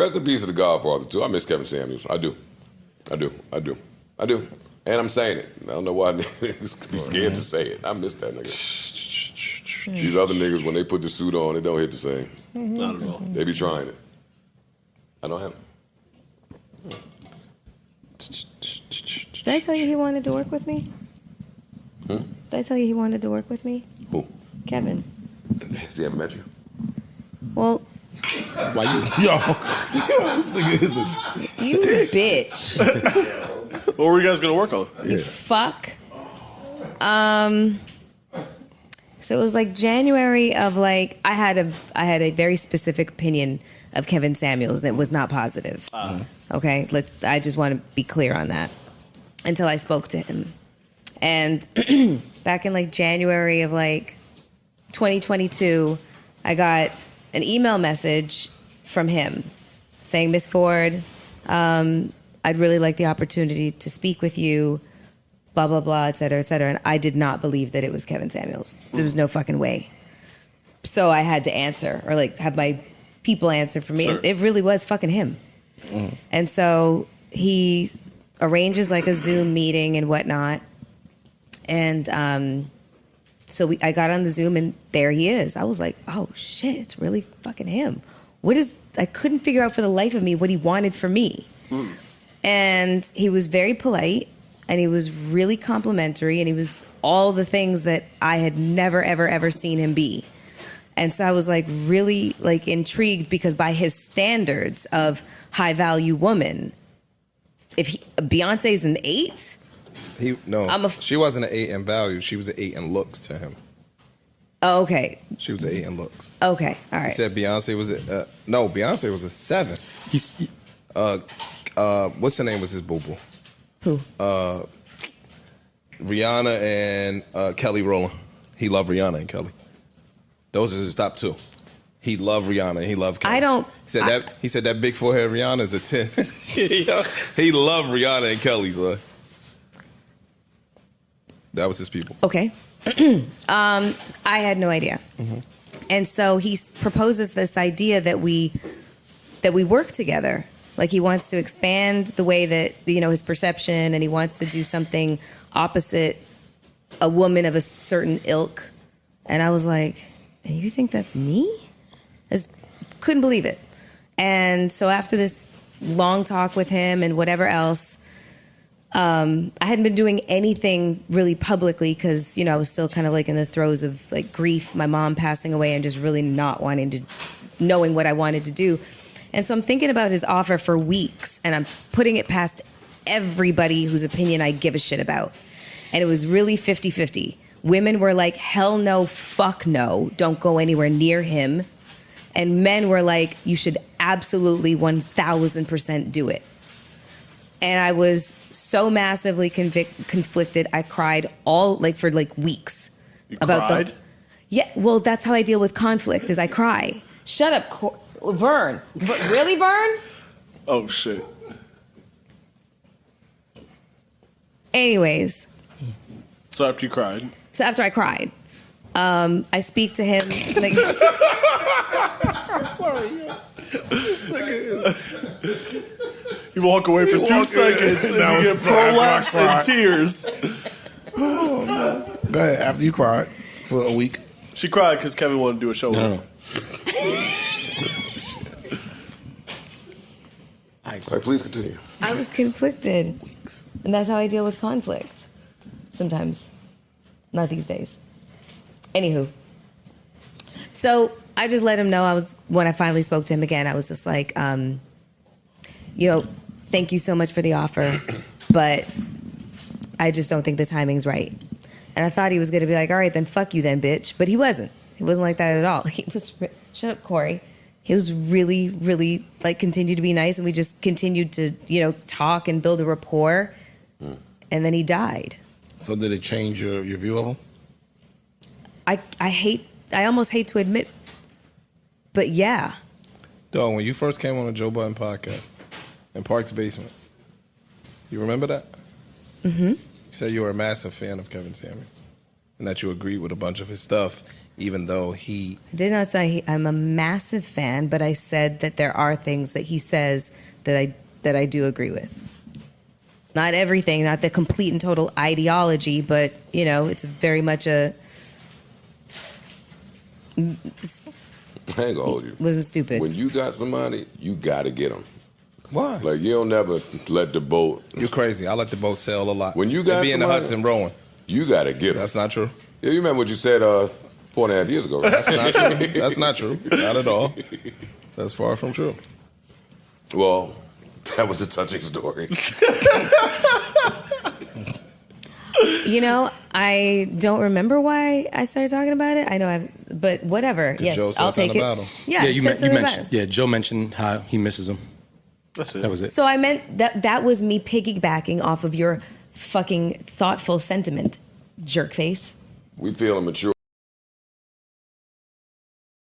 Rest in peace to the Godfather, too. I miss Kevin Samuels. I do. And I'm saying it. I don't know why niggas be scared to say it. I miss that nigga. These other niggas, when they put the suit on, it don't hit the same. Not at all. They be trying it. I don't have it. Did I tell you he wanted to work with me? Did I tell you he wanted to work with me? Who? Kevin. Has he ever met you? Well, why you? Yo, this nigga is a you bitch. What were you guys gonna work on? You fuck. So it was like January of like I had a very specific opinion of Kevin Samuels that was not positive. Okay, I just want to be clear on that. Until I spoke to him, and back in like January of like 2022, I got an email message from him saying, "Miss Ford, I'd really like the opportunity to speak with you, blah, blah, blah, et cetera, et cetera." And I did not believe that it was Kevin Samuels. There was no fucking way. So I had to answer, or like have my people answer for me. Sure. It really was fucking him. And so he arranges like a Zoom meeting and whatnot. And so I got on the Zoom and there he is. I was like, oh shit, it's really fucking him. I couldn't figure out for the life of me what he wanted from me. And he was very polite and he was really complimentary and he was all the things that I had never, ever, ever seen him be. And so I was like really like intrigued because by his standards of high value woman, if Beyonce's an 8, she wasn't an 8 in value. She was an 8 in looks to him. Oh, okay. She was an 8 in looks. Okay, all right. He said Beyonce was Beyonce was a 7. What's her name was his boo-boo? Who? Rihanna and Kelly Rowland. He loved Rihanna and Kelly. Those are his top 2. He loved Rihanna and he loved Kelly. He said that big forehead Rihanna is a 10. He loved Rihanna and Kelly, son. That was his people. Okay. I had no idea. And so he proposes this idea that we work together. Like he wants to expand the way that, his perception, and he wants to do something opposite a woman of a certain ilk. And I was like, and you think that's me? I couldn't believe it. And so after this long talk with him and whatever else, I hadn't been doing anything really publicly because, I was still kind of like in the throes of like grief, my mom passing away, and just really not knowing what I wanted to do. And so I'm thinking about his offer for weeks, and I'm putting it past everybody whose opinion I give a shit about. And it was really 50-50. Women were like, hell no, fuck no, don't go anywhere near him. And men were like, you should absolutely 1000% do it. And I was so massively conflicted. I cried for weeks. You cried? Yeah, well, that's how I deal with conflict, is I cry. Shut up, Vern. Really, Vern? Oh, shit. Anyways. So after you cried? So after I cried, I speak to him. Like, I'm sorry. You walk away for 2 seconds and you get prolapse and tears. Oh, no. Go ahead. After you cried for a week. She cried because Kevin wanted to do a show with her. All right, please continue. I was conflicted. And that's how I deal with conflict. Sometimes. Not these days. Anywho. So I just let him know when I finally spoke to him again, I was just like, thank you so much for the offer, but I just don't think the timing's right. And I thought he was going to be like, all right, then fuck you then, bitch. But he wasn't. He wasn't like that at all. He was, shut up, Corey. He was really, really, continued to be nice, and we just continued to, talk and build a rapport. And then he died. So did it change your view of him? I almost hate to admit, but yeah. Dog, when you first came on the Joe Budden podcast in Park's basement, you remember that? Mm-hmm. You said you were a massive fan of Kevin Samuels and that you agreed with a bunch of his stuff, even though he... I did not say I'm a massive fan, but I said that there are things that he says that I do agree with. Not everything, not the complete and total ideology, but, you know, it's very much a... I ain't gonna hold you. Wasn't stupid. When you got somebody, you gotta get them. Why? Like, you don't never let the boat... You're crazy. I let the boat sail a lot. When you got be in the somebody, Hudson rowing. You gotta get them. That's not true. Yeah, you remember what you said 4.5 years ago, right? That's not true. That's not true. Not at all. That's far from true. Well, that was a touching story. You know, I don't remember why I started talking about it. I know but whatever. Yes, Joe said I'll take something it. about him. Yeah, you mentioned. Yeah, Joe mentioned how he misses him. That's it. That was it. So I meant that was me piggybacking off of your fucking thoughtful sentiment, jerk face. We feeling mature